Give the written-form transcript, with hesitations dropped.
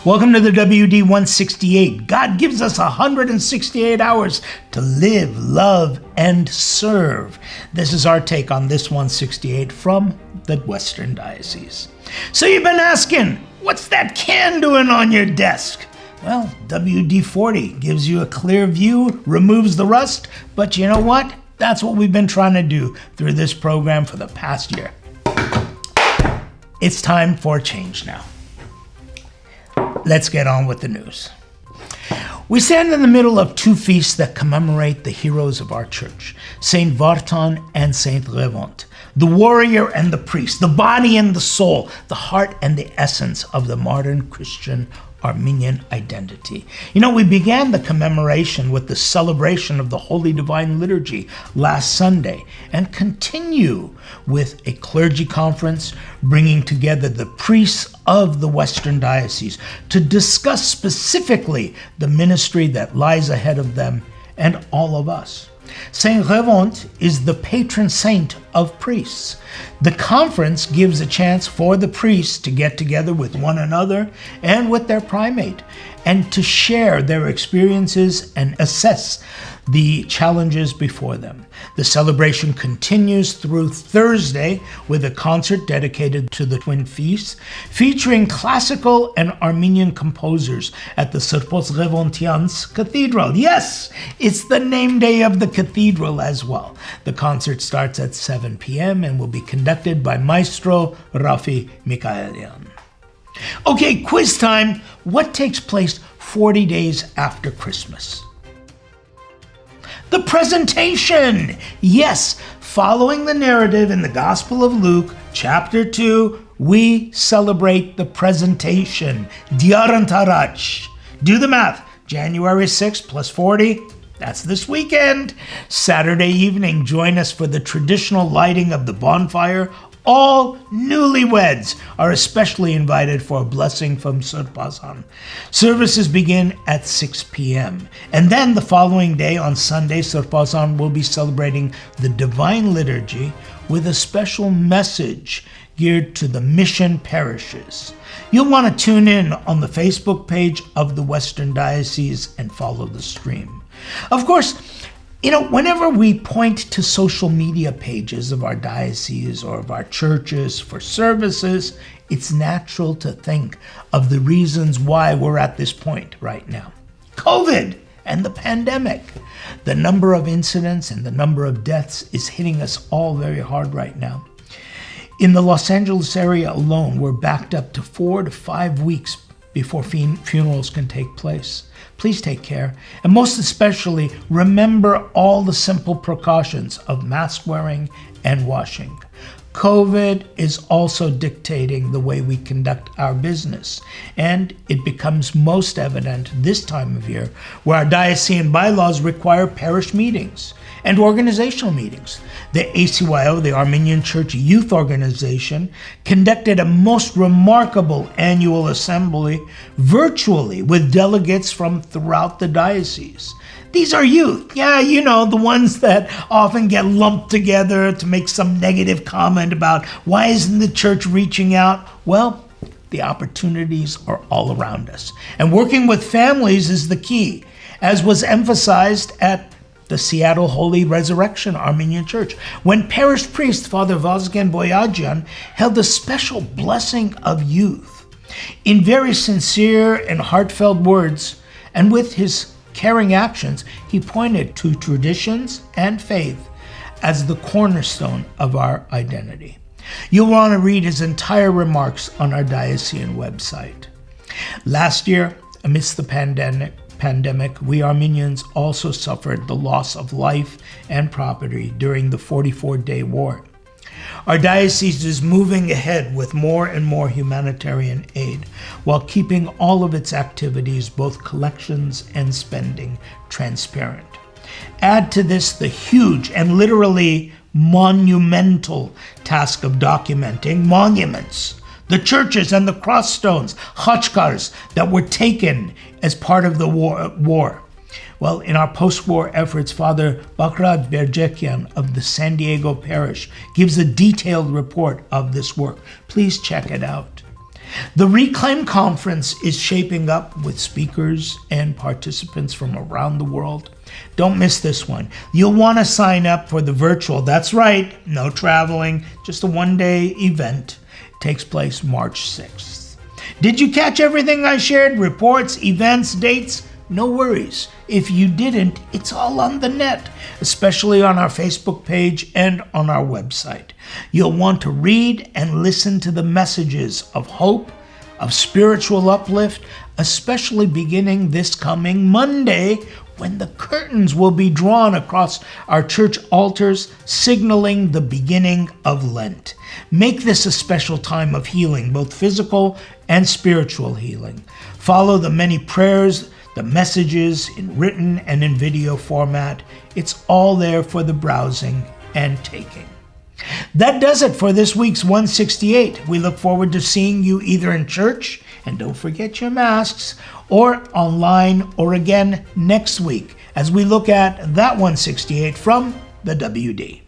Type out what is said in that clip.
Welcome to the WD168. God gives us 168 hours to live, love, and serve. This is our take on this 168 from the Western Diocese. So you've been asking, what's that can doing on your desk? Well, WD-40 gives you a clear view, removes the rust, but you know what? That's what we've been trying to do through this program for the past year. It's time for a change now. Let's get on with the news. We stand in the middle of two feasts that commemorate the heroes of our church, Saint VARTAN and Saint GHEVONT, the warrior and the priest, the body and the soul, the heart and the essence of the modern Christian Armenian identity. You know, we began the commemoration with the celebration of the Holy Divine Liturgy last Sunday and continue with a clergy conference bringing together the priests of the Western Diocese to discuss specifically the ministry that lies ahead of them and all of us. Saint GHEVONT is the patron saint of priests. The conference gives a chance for the priests to get together with one another and with their primate and to share their experiences and assess the challenges before them. The celebration continues through Thursday with a concert dedicated to the twin feasts, featuring classical and Armenian composers at the Srpos Ghevontians Cathedral. Yes, it's the name day of the cathedral as well. The concert starts at 7 p.m. and will be conducted by Maestro Rafi Mikaelian. Okay, quiz time. What takes place 40 days after Christmas? The presentation! Yes, following the narrative in the Gospel of Luke, chapter 2, we celebrate the presentation. Diaran Tarach. Do the math. January 6th plus 40, that's this weekend. Saturday evening, join us for the traditional lighting of the bonfire. All newlyweds are especially invited for a blessing from Surpasan. Services begin at 6 p.m. And then the following day on Sunday, Surpasan will be celebrating the Divine Liturgy with a special message geared to the mission parishes. You'll want to tune in on the Facebook page of the Western Diocese and follow the stream. Of course, you know, whenever we point to social media pages of our diocese or of our churches for services, it's natural to think of the reasons why we're at this point right now. COVID and the pandemic. The number of incidents and the number of deaths is hitting us all very hard right now. In the Los Angeles area alone, we're backed up to 4 to 5 weeks before funerals can take place. Please take care, and most especially, remember all the simple precautions of mask wearing and washing. COVID is also dictating the way we conduct our business, and it becomes most evident this time of year where our diocesan bylaws require parish meetings and organizational meetings. The ACYO, the Armenian Church Youth Organization, conducted a most remarkable annual assembly virtually with delegates from throughout the diocese. These are youth. Yeah, you know, the ones that often get lumped together to make some negative comment about why isn't the church reaching out? Well, the opportunities are all around us. And working with families is the key, as was emphasized at the Seattle Holy Resurrection Armenian Church, when parish priest Father Vazken Movsesian held a special blessing of youth. In very sincere and heartfelt words, and with his caring actions, he pointed to traditions and faith as the cornerstone of our identity. You'll want to read his entire remarks on our diocesan website. Last year, amidst the pandemic, we Armenians also suffered the loss of life and property during the 44-day war. Our diocese is moving ahead with more and more humanitarian aid while keeping all of its activities, both collections and spending, transparent. Add to this the huge and literally monumental task of documenting monuments, the churches and the cross stones, khachkars, that were taken as part of the war. Well, in our post-war efforts, Father Bakrad Berjekian of the San Diego Parish gives a detailed report of this work. Please check it out. The Reclaim Conference is shaping up with speakers and participants from around the world. Don't miss this one. You'll want to sign up for the virtual. That's right, no traveling, just a one-day event. It takes place March 6th. Did you catch everything I shared? Reports, events, dates? No worries. If you didn't, it's all on the net, especially on our Facebook page and on our website. You'll want to read and listen to the messages of hope, of spiritual uplift, especially beginning this coming Monday, when the curtains will be drawn across our church altars, signaling the beginning of Lent. Make this a special time of healing, both physical and spiritual healing. Follow the many prayers, the messages in written and in video format. It's all there for the browsing and taking. That does it for this week's 168. We look forward to seeing you either in church, and don't forget your masks, or online, or again next week as we look at that 168 from the WD.